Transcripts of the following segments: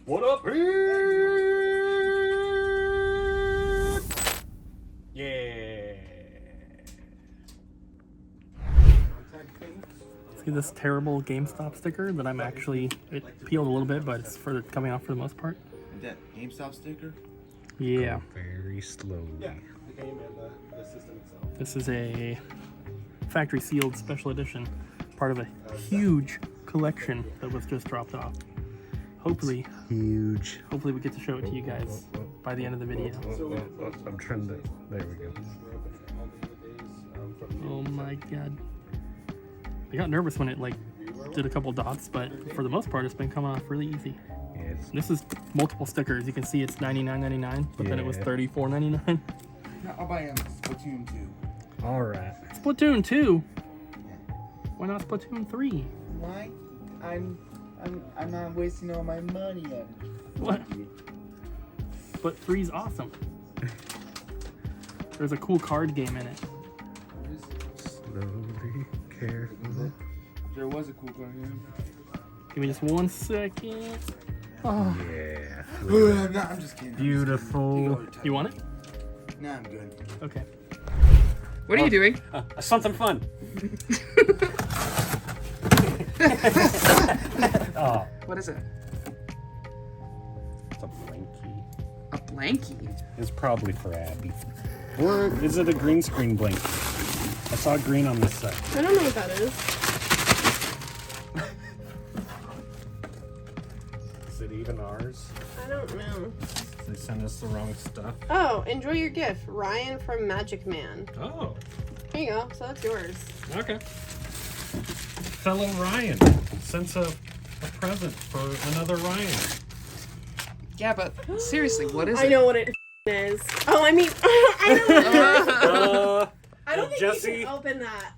What up, here? Yeah. See this terrible GameStop sticker that I'm actually, it peeled a little bit, but it's coming off for the most part. That GameStop sticker? Yeah. Very slowly. Yeah, the game and the system itself. This is a factory sealed special edition, part of a huge collection that was just dropped off. Hopefully Huge. we get to show it to you guys by the end of the video. I'm trying to. There we go. Oh my god. I got nervous when it like did a couple dots, but for the most part it's been coming off really easy. Yes. This is multiple stickers. You can see it's $99.99, but then it was Yeah. $34.99. No, I'll buy Splatoon 2. All right. Splatoon 2? Why not Splatoon 3? Why? I'm not wasting all my money on it. What? But 3's awesome. There's a cool card game in it. Slowly, careful. There was a cool card game. Give me just 1 second. Oh, Yeah. No, I'm just kidding. Beautiful. you want it? Nah, I'm good. Okay. What are you doing? Something fun. Oh, What is it? it's a blankie. A blankie. It's probably for Abbey. Or is it a green screen blankie? I saw green on this side. I don't know what that is. Is it even ours? I don't know. They sent us the wrong stuff. Oh, enjoy your gift. Ryan from Magic Man. Oh, Here you go. So that's yours. okay. Fellow Ryan sends a present for another Ryan. Yeah, but seriously, what is I it? know what it is. Oh, I mean, I know what it is. I don't think Jesse? you can open that.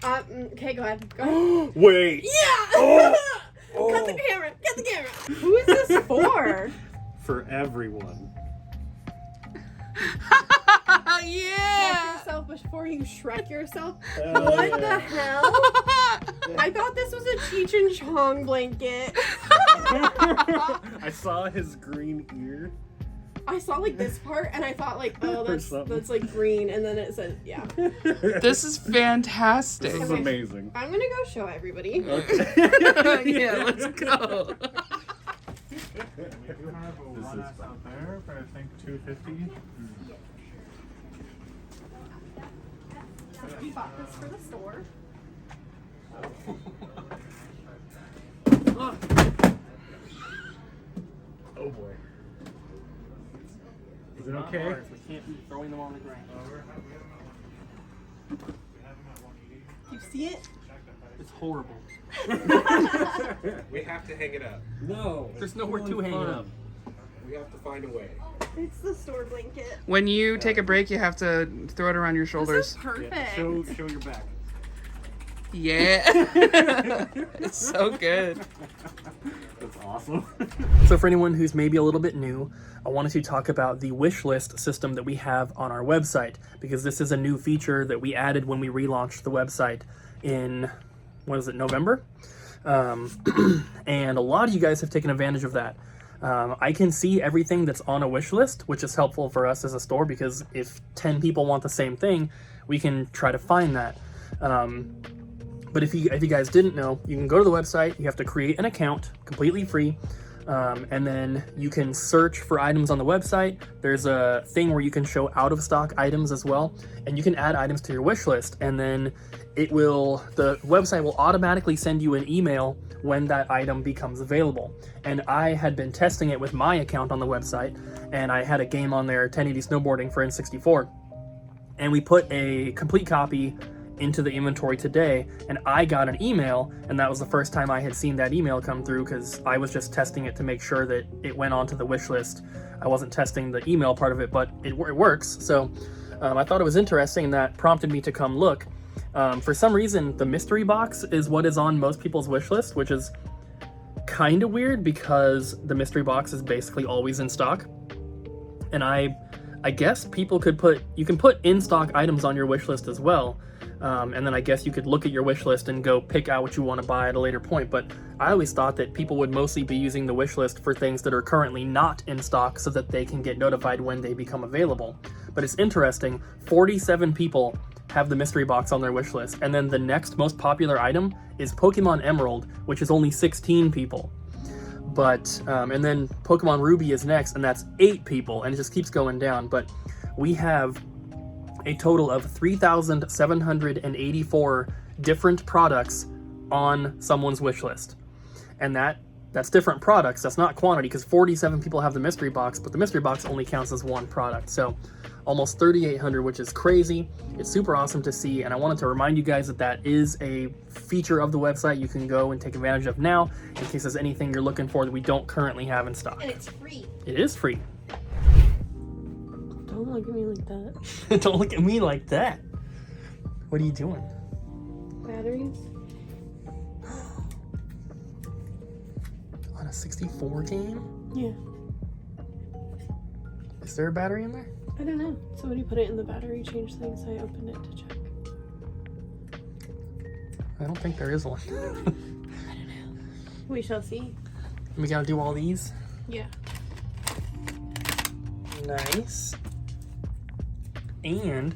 Okay, go ahead. Go ahead. Wait. Yeah! Oh. Cut the camera. Cut the camera. Who is this for? For everyone. Shrek Yeah! yourself before you Shrek yourself? Hell What yeah. the hell? I thought this was a Cheech and Chong blanket. I saw his green ear. I saw like this part and I thought like, oh, Or something. that's like green, and then it said, yeah. This is fantastic. This is amazing. I'm gonna go show everybody. Yeah, let's go. We do have a one S out there, but I think 250. We bought this for the store. Oh boy. Is it okay? We can't be throwing them on the ground. You see it? It's horrible. We have to hang it up. No. There's nowhere to hang it up. We have to find a way. It's the store blanket. When you take a break, you have to throw it around your This shoulders. is perfect. Show your back. Yeah. It's so good. That's awesome. So for anyone who's maybe a little bit new, I wanted to talk about the wish list system that we have on our website, because this is a new feature that we added when we relaunched the website in, November? And a lot of you guys have taken advantage of that. I can see everything that's on a wish list, which is helpful for us as a store, because if 10 people want the same thing, we can try to find that. But if you guys didn't know, you can go to the website, you have to create an account, completely free, and then you can search for items on the website. There's a thing where you can show out of stock items as well, and you can add items to your wish list, and then the website will automatically send you an email when that item becomes available. And I had been testing it with my account on the website, and I had a game on there, 1080 Snowboarding for N64, and we put a complete copy into the inventory today, and I got an email, and that was the first time I had seen that email come through, because I was just testing it to make sure that it went onto the wish list. I wasn't testing the email part of it, but it works. So I thought it was interesting, and that prompted me to come look. For some reason, the mystery box is what is on most people's wish list, which is kind of weird, because the mystery box is basically always in stock. And I guess you can put in stock items on your wish list as well. And then I guess you could look at your wish list and go pick out what you want to buy at a later point. But I always thought that people would mostly be using the wish list for things that are currently not in stock so that they can get notified when they become available. But it's interesting, 47 people have the mystery box on their wish list. And then the next most popular item is Pokemon Emerald, which is only 16 people. But, and then Pokemon Ruby is next, and that's 8 people, and it just keeps going down. But we have a total of 3,784 different products on someone's wish list. And that's different products. That's not quantity, because 47 people have the mystery box, but the mystery box only counts as one product. So almost 3,800, which is crazy. It's super awesome to see, and I wanted to remind you guys that that is a feature of the website you can go and take advantage of now in case there's anything you're looking for that we don't currently have in stock. And it's free. It is free. Don't look at me like that. Don't look at me like that. What are you doing? Batteries? On a 64 game? Yeah. Is there a battery in there? I don't know. Somebody put it in the battery change thing, so I opened it to check. I don't think there is one. I don't know. We shall see. We gotta do all these. Yeah. Nice. And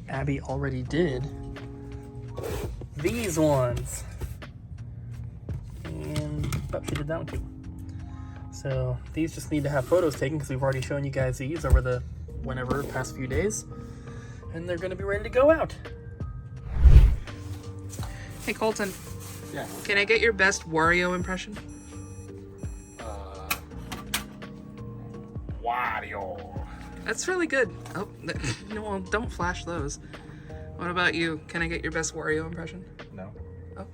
Abby already did these ones. And she did that one too. So these just need to have photos taken because we've already shown you guys these over the past few days. And they're gonna be ready to go out. Hey, Colton. Yeah. Can I get your best Wario impression? Wario. That's really good. Oh, no, well, don't flash those. What about you? Can I get your best Wario impression? No. Oh.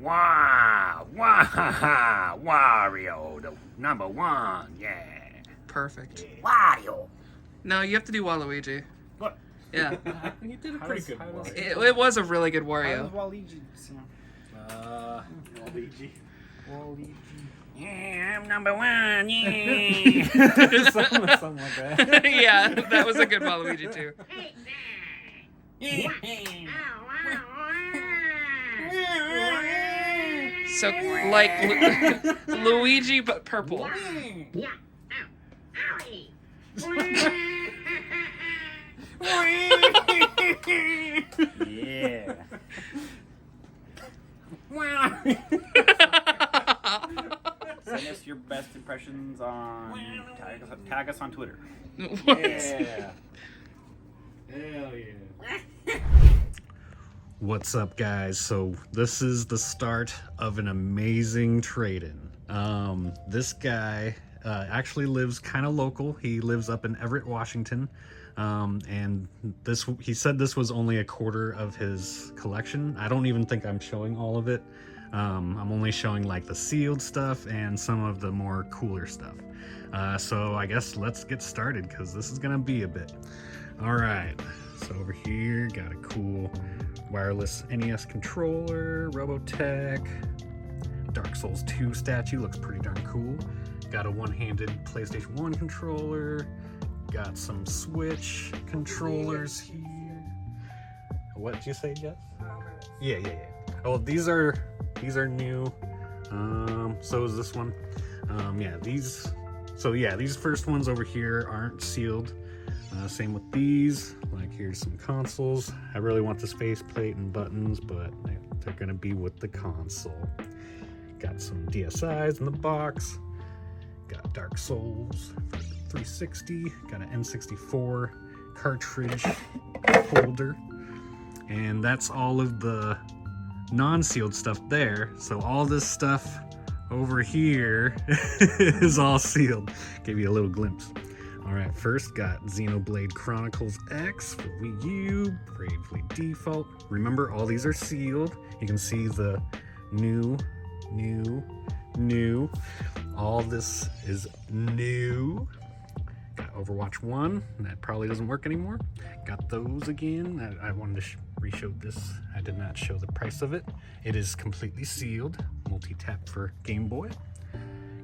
Wow, wow, Wario, the number one, yeah. Perfect. Wario. No, you have to do Waluigi. What? Yeah. You did a pretty good one. It was a really good Wario. Waluigi. Luigi. Yeah, I'm number one, yeah. Something like that. Yeah, that was a good Waluigi too. So, like Luigi, but purple. Yeah. Send us your best impressions on tag us on Twitter. What? Yeah. Hell yeah. What's up, guys? So this is the start of an amazing trade-in. This guy actually lives kind of local. He lives up in Everett, Washington. And he said this was only a quarter of his collection. I don't even think I'm showing all of it. I'm only showing like the sealed stuff and some of the more cooler stuff. So I guess let's get started because this is gonna be a bit. All right, so over here got a cool wireless NES controller, Robotech, Dark Souls 2 statue, looks pretty darn cool. Got a one-handed PlayStation 1 controller. Got some Switch controllers here. What did you say, Jeff? Yeah. Oh, these are new. So is this one. These first ones over here aren't sealed. Same with these. Like, here's some consoles. I really want this faceplate and buttons, but they're gonna be with the console. Got some DSIs in the box. Got Dark Souls for 360. Got an N64 cartridge holder. And that's all of the non-sealed stuff there. So all this stuff over here is all sealed. Give you a little glimpse. All right, first got Xenoblade Chronicles X for Wii U, Bravely Default. Remember, all these are sealed. You can see the new. All this is new. Got Overwatch 1, and that probably doesn't work anymore. Got those again. I wanted to re-show this. I did not show the price of it. It is completely sealed. Multi-tap for Game Boy.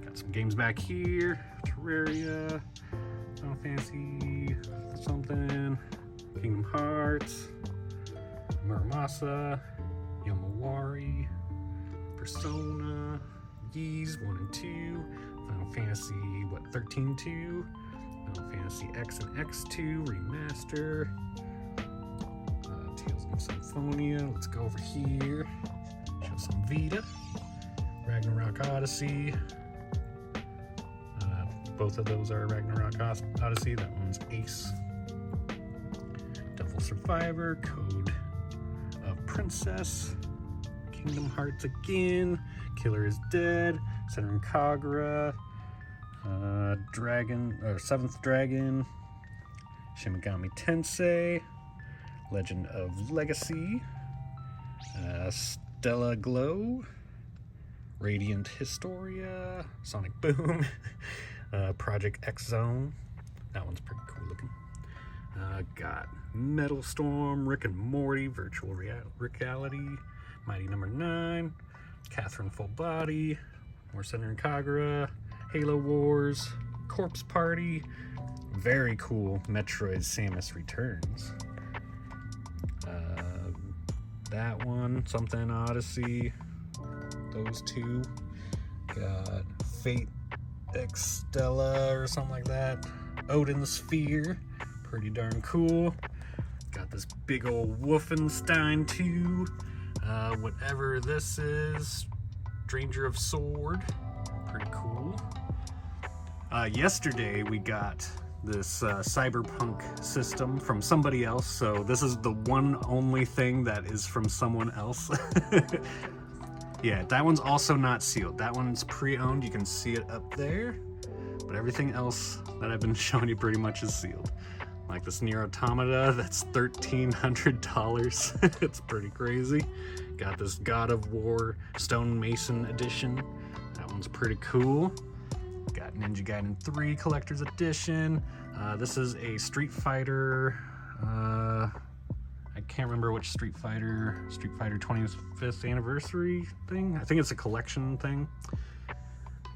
Got some games back here. Terraria, Final Fantasy something, Kingdom Hearts, Muramasa, Yomawari, Persona, Ys 1 and 2, Final Fantasy, 13-2, Final Fantasy X and X2 Remaster, Tales of Symphonia. Let's go over here, show some Vita, Ragnarok Odyssey. Both of those are Ragnarok Odyssey. That one's Ace. Devil Survivor, Code of Princess, Kingdom Hearts again, Killer is Dead, Senran Kagura, Seventh Dragon, Shin Megami Tensei, Legend of Legacy, Stella Glow, Radiant Historia, Sonic Boom, Project X Zone. That one's pretty cool looking. Got Metal Storm, Rick and Morty, Virtual Reality, Mighty Number 9, Catherine Full Body, more Senran Kagura, Halo Wars, Corpse Party, very cool Metroid Samus Returns. That one, something Odyssey, those two. Got Fate Extella or something like that. Odin Sphere, pretty darn cool. Got this big old Wolfenstein 2, whatever this is, Stranger of Sword, pretty cool. Yesterday we got this cyberpunk system from somebody else, so this is the one only thing that is from someone else. Yeah, that one's also not sealed. That one's pre-owned, you can see it up there, but everything else that I've been showing you pretty much is sealed. Like this Nier Automata, that's $1,300. It's pretty crazy. Got this God of War Stone Mason edition. That one's pretty cool. Got Ninja Gaiden 3 Collector's Edition. This is a Street Fighter, I can't remember which Street Fighter 25th anniversary thing. I think it's a collection thing.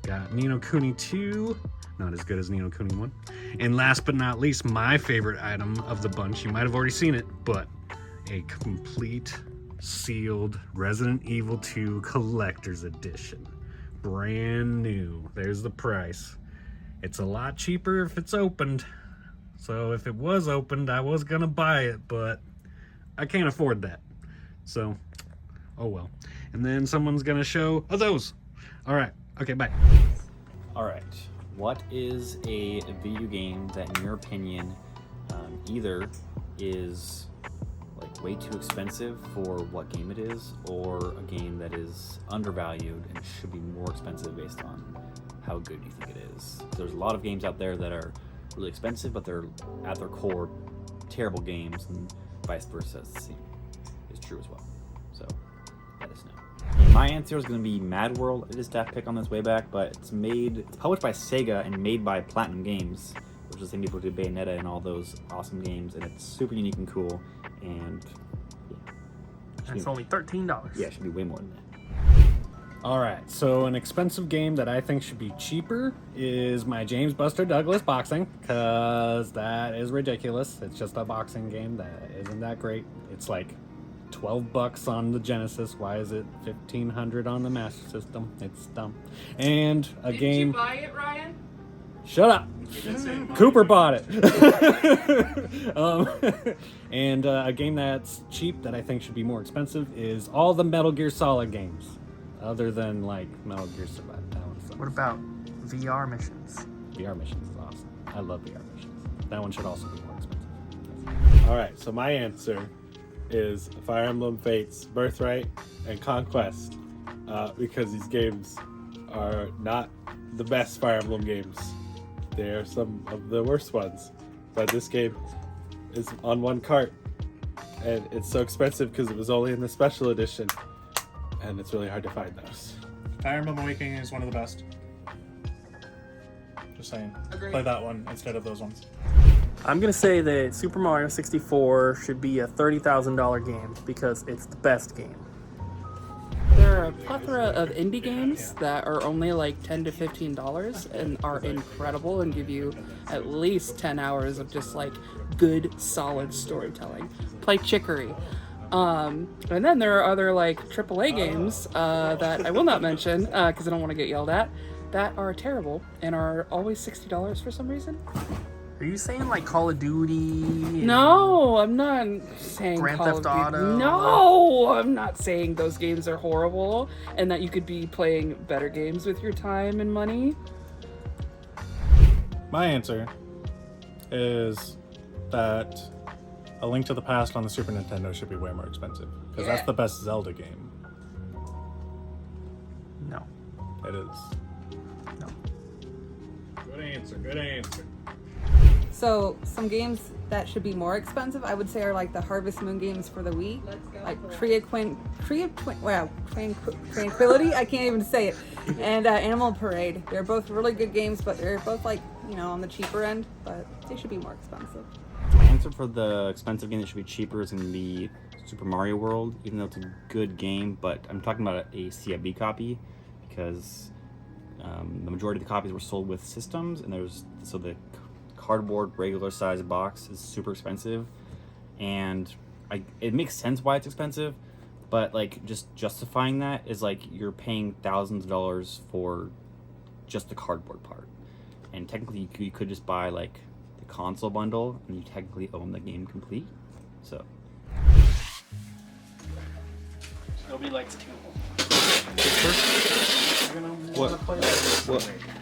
Got Ni no Kuni 2, not as good as Ni no Kuni 1. And last but not least, my favorite item of the bunch, you might have already seen it, but a complete sealed Resident Evil 2 Collector's Edition. Brand new. There's the price. It's a lot cheaper if it's opened. So if it was opened, I was gonna buy it, but I can't afford that. So, oh well. And then someone's gonna show those. All right. Okay, bye. All right. What is a video game that, in your opinion, either is like way too expensive for what game it is, or a game that is undervalued and should be more expensive based on how good you think it is? There's a lot of games out there that are really expensive, but they're at their core terrible games, and vice versa is true as well. So let us know. And my answer is going to be Mad World. It is staff pick on this way back, but it's published by Sega and made by Platinum Games, which is the same people who did Bayonetta and all those awesome games, and it's super unique and cool, and yeah. And it's only $13. Yeah, it should be way more than that. Alright, so an expensive game that I think should be cheaper is my James Buster Douglas Boxing, because that is ridiculous. It's just a boxing game that isn't that great. It's like $12 on the Genesis. Why is it $1,500 on the Master System? It's dumb. And a game... Did you buy it, Ryan? Shut up! Cooper bought it! And a game that's cheap that I think should be more expensive is all the Metal Gear Solid games. Other than like Metal Gear Survive. What about VR missions? VR missions is awesome. I love VR missions. That one should also be more expensive. Alright, so my answer is Fire Emblem Fates, Birthright, and Conquest. Because these games are not the best Fire Emblem games. They are some of the worst ones. But this game is on one cart. And it's so expensive because it was only in the special edition. And it's really hard to find those. Fire Emblem Awakening is one of the best. Just saying. Agreed. Play that one instead of those ones. I'm gonna say that Super Mario 64 should be a $30,000 game because it's the best game. There are a plethora of indie games that are only like $10 to $15 and are incredible and give you at least 10 hours of just like good, solid storytelling. Play Chicory. And then there are other like AAA games that I will not mention because I don't want to get yelled at, that are terrible and are always $60 for some reason. Are you saying like Call of Duty? No, I'm not saying Grand Call Theft of Duty. Auto? No, I'm not saying those games are horrible and that you could be playing better games with your time and money. My answer is that A Link to the Past on the Super Nintendo should be way more expensive because that's the best Zelda game. No. It is. No. Good answer. Good answer. So some games that should be more expensive, I would say, are like the Harvest Moon games for the Wii, like Tranquility. I can't even say it. And Animal Parade. They're both really good games, but they're both like, you know, on the cheaper end. But they should be more expensive. My answer for the expensive game that should be cheaper is going to be Super Mario World, even though it's a good game. But I'm talking about a CIB copy because the majority of the copies were sold with systems, and so the cardboard regular size box is super expensive, and it makes sense why it's expensive, but like just justifying that is like you're paying thousands of dollars for just the cardboard part, and technically you could just buy like the console bundle and you technically own the game complete. So Nobody likes two.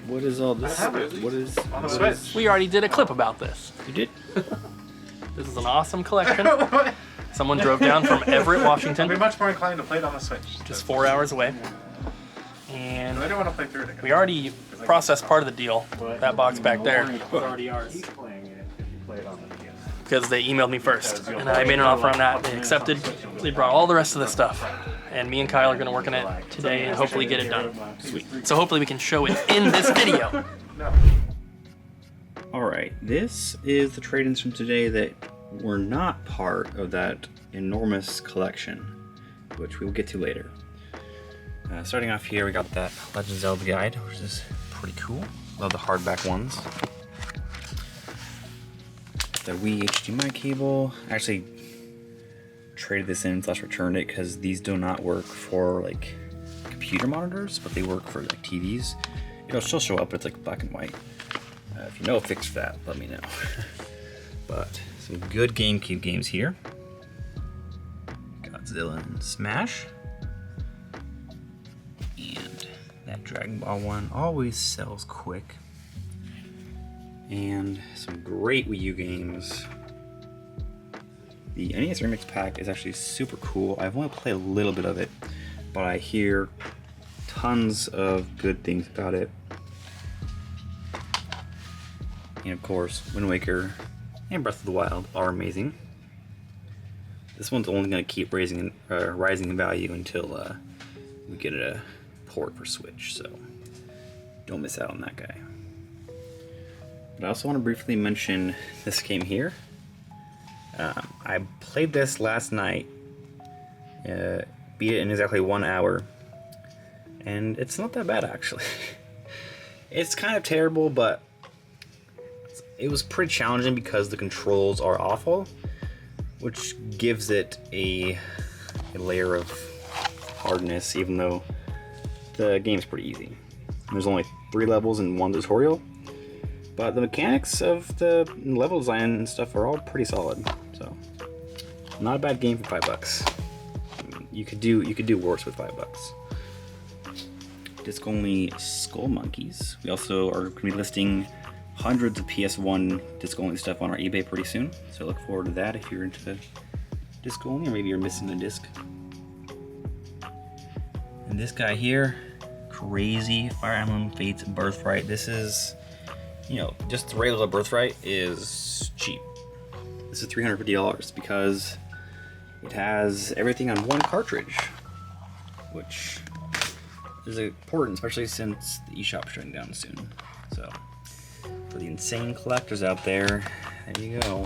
What is all this? What is on the Switch? We already did a clip about this. You did? This is an awesome collection. Someone drove down from Everett, Washington. I'd be much more inclined to play it on the Switch. Just 4 hours away. And I don't want to play through it again. we already processed part of the deal. That box back there. It's already ours. Keep playing it if you play it on the DS. Because they emailed me first. And I made an offer on that. They accepted. They brought all the rest of the stuff. And me and Kyle are going to work on it today and hopefully get it done. Sweet. So hopefully we can show it in this video. Alright, this is the trade-ins from today that were not part of that enormous collection, which we will get to later. Starting off here, we got that Legend of Zelda guide, which is pretty cool. Love the hardback ones. The Wii HDMI cable. Actually, traded this in / returned it because these do not work for like computer monitors, but they work for like TVs. It'll still show up, but it's like black and white. If you know a fix for that, let me know. But some good GameCube games here. Godzilla and Smash. And that Dragon Ball one always sells quick. And some great Wii U games. The NES Remix Pack is actually super cool. I've only played a little bit of it, but I hear tons of good things about it. And of course, Wind Waker and Breath of the Wild are amazing. This one's only going to keep rising in value until we get a port for Switch, so don't miss out on that guy. But I also want to briefly mention this game here. I played this last night, beat it in exactly 1 hour, and it's not that bad actually. It's kind of terrible, but it was pretty challenging because the controls are awful, which gives it a layer of hardness, even though the game's pretty easy. There's only 3 levels and 1 tutorial, but the mechanics of the level design and stuff are all pretty solid. So, not a bad game for $5. You could do worse with $5. Disc only Skull Monkeys. We also are going to be listing hundreds of PS1 disc only stuff on our eBay pretty soon. So look forward to that if you're into disc only, or maybe you're missing a disc. And this guy here, crazy Fire Emblem Fates Birthright. This is, you know, just the regular Birthright is cheap. This is $350 because it has everything on one cartridge, which is important, especially since the eShop's shutting down soon. So, for the insane collectors out there, there you go.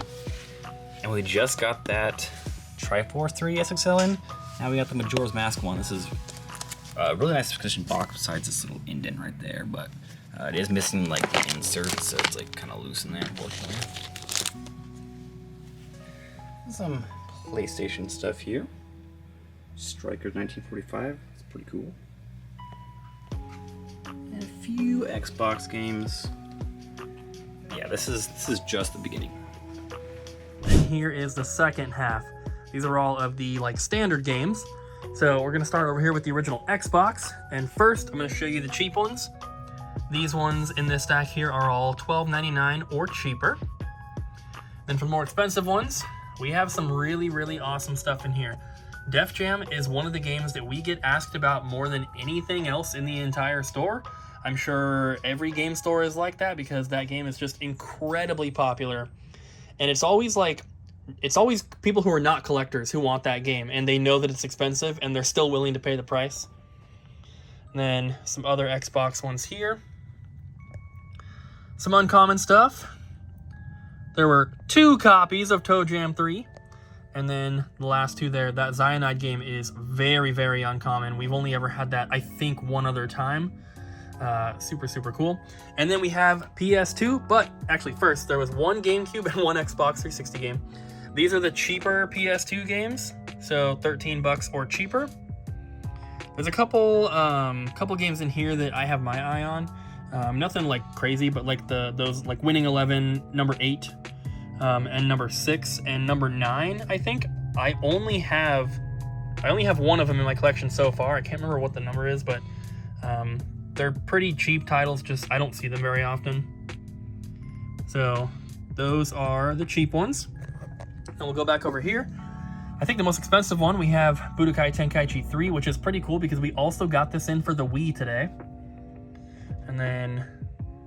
And we just got that Triforce 3 SXL in. Now we got the Majora's Mask one. This is a really nice position box besides this little indent right there, but it is missing like the insert, so it's like kind of loose in there, unfortunately. Some PlayStation stuff here. Striker 1945. It's pretty cool. And a few Xbox games. Yeah, this is just the beginning. And here is the second half. These are all of the like standard games. So we're gonna start over here with the original Xbox. And first, I'm gonna show you the cheap ones. These ones in this stack here are all $12.99 or cheaper. Then for the more expensive ones, we have some really, really awesome stuff in here. Def Jam is one of the games that we get asked about more than anything else in the entire store. I'm sure every game store is like that because that game is just incredibly popular. And it's always people who are not collectors who want that game, and they know that it's expensive and they're still willing to pay the price. And then some other Xbox ones here. Some uncommon stuff. There were 2 copies of Toe Jam 3. And then the last 2 there, that Cyanide game is very, very uncommon. We've only ever had that, I think, one other time. Super, super cool. And then we have PS2, but actually first, there was 1 GameCube and 1 Xbox 360 game. These are the cheaper PS2 games, so $13 or cheaper. There's a couple games in here that I have my eye on. Nothing like crazy, but like those like Winning 11, number 8, and number 6 and number 9. I think I only have one of them in my collection so far. I can't remember what the number is, but they're pretty cheap titles. Just I don't see them very often. So those are the cheap ones. And we'll go back over here. I think the most expensive one we have Budokai Tenkaichi 3, which is pretty cool because we also got this in for the Wii today. And then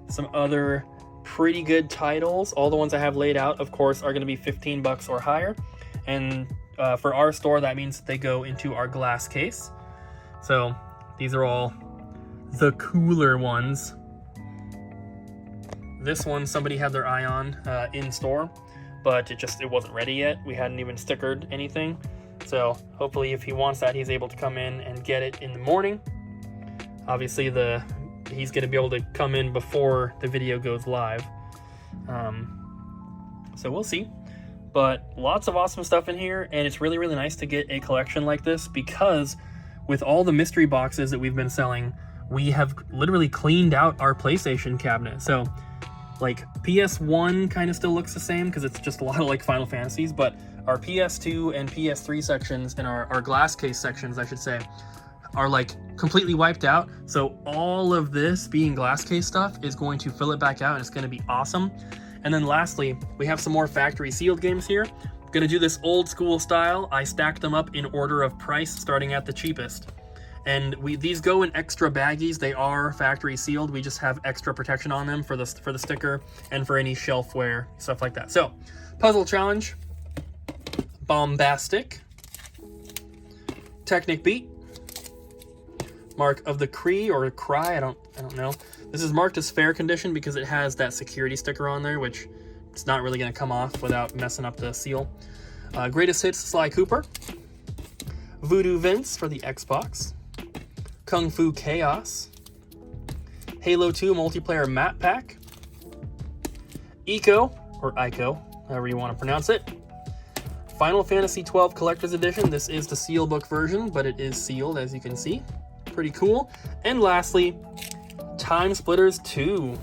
some other pretty good titles. All the ones I have laid out, of course, are going to be $15 or higher. And for our store, that means they go into our glass case. So these are all the cooler ones. This one somebody had their eye on in store, but it wasn't ready yet. We hadn't even stickered anything. So hopefully if he wants that, he's able to come in and get it in the morning. Obviously he's going to be able to come in before the video goes live. So we'll see. But lots of awesome stuff in here, and it's really, really nice to get a collection like this because with all the mystery boxes that we've been selling, we have literally cleaned out our PlayStation cabinet. So like PS1 kind of still looks the same because it's just a lot of like Final Fantasies, but our PS2 and PS3 sections and our glass case sections, I should say, are like completely wiped out. So all of this being glass case stuff is going to fill it back out, and it's going to be awesome. And then lastly, we have some more factory sealed games here. I'm going to do this old school style. I stacked them up in order of price, starting at the cheapest. And these go in extra baggies. They are factory sealed. We just have extra protection on them for the sticker and for any shelfware, stuff like that. So, Puzzle Challenge, Bombastic, Technic Beat, Mark of the Cree or Cry, I don't know. This is marked as fair condition because it has that security sticker on there, which it's not really going to come off without messing up the seal. Greatest Hits, Sly Cooper, Voodoo Vince for the Xbox, Kung Fu Chaos, Halo 2 Multiplayer Map Pack, Ico, or Ico, however you want to pronounce it, Final Fantasy 12 Collector's Edition. This is the Sealbook version, but it is sealed, as you can see. Pretty cool. And lastly, Time Splitters 2.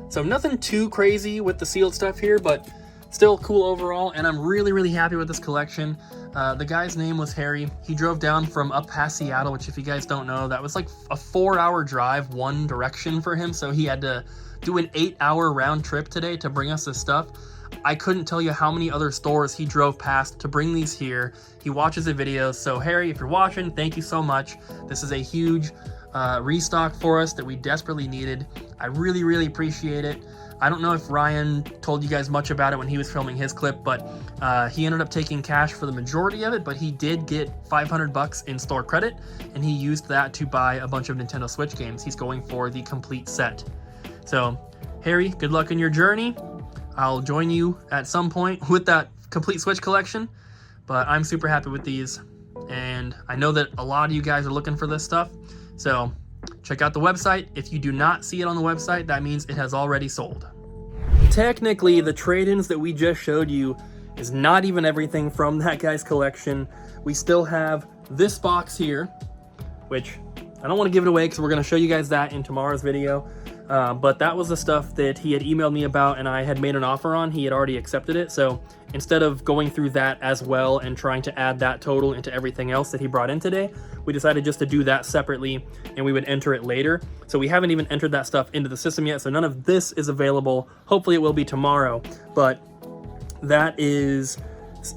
So nothing too crazy with the sealed stuff here, but still cool overall, and I'm really, really happy with this collection. The guy's name was Harry. He drove down from up past Seattle, which if you guys don't know, that was like a 4-hour drive one direction for him, so he had to do an 8-hour round trip today to bring us this stuff. I couldn't tell you how many other stores he drove past to bring these here. He watches the videos, so Harry, if you're watching, thank you so much. This is a huge restock for us that we desperately needed. I really, really appreciate it. I don't know if Ryan told you guys much about it when he was filming his clip, but he ended up taking cash for the majority of it, but he did get $500 in store credit, and he used that to buy a bunch of Nintendo Switch games. He's going for the complete set. So, Harry, good luck in your journey. I'll join you at some point with that complete Switch collection, but I'm super happy with these, and I know that a lot of you guys are looking for this stuff, so check out the website. If you do not see it on the website, that means it has already sold. Technically, the trade-ins that we just showed you is not even everything from that guy's collection. We still have this box here, which I don't want to give it away because we're going to show you guys that in tomorrow's video. But that was the stuff that he had emailed me about and I had made an offer on. He had already accepted it. So instead of going through that as well and trying to add that total into everything else that he brought in today, we decided just to do that separately and we would enter it later. So we haven't even entered that stuff into the system yet. So none of this is available. Hopefully it will be tomorrow. But that is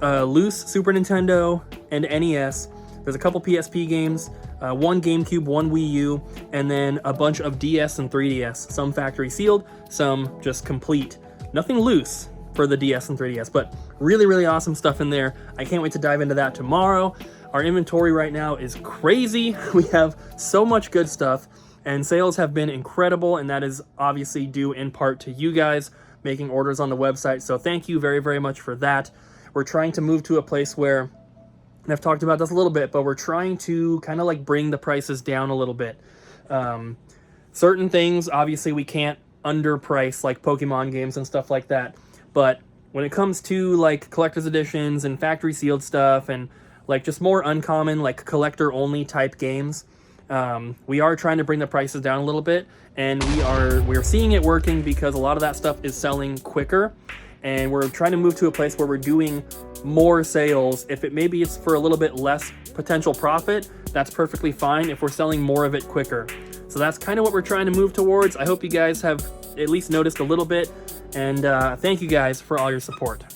loose Super Nintendo and NES. There's a couple PSP games, one GameCube, one Wii U, and then a bunch of DS and 3DS. Some factory sealed, some just complete. Nothing loose for the DS and 3DS, but really, really awesome stuff in there. I can't wait to dive into that tomorrow. Our inventory right now is crazy. We have so much good stuff, and sales have been incredible, and that is obviously due in part to you guys making orders on the website. So thank you very, very much for that. We're trying to move to a place where, and I've talked about this a little bit, but we're trying to kind of like bring the prices down a little bit. Certain things, obviously, we can't underprice, like Pokemon games and stuff like that. But when it comes to like collector's editions and factory sealed stuff and like just more uncommon, like collector only type games, we are trying to bring the prices down a little bit, and we're seeing it working because a lot of that stuff is selling quicker. And we're trying to move to a place where we're doing more sales. If maybe it's for a little bit less potential profit, that's perfectly fine if we're selling more of it quicker. So that's kind of what we're trying to move towards. I hope you guys have at least noticed a little bit, and thank you guys for all your support.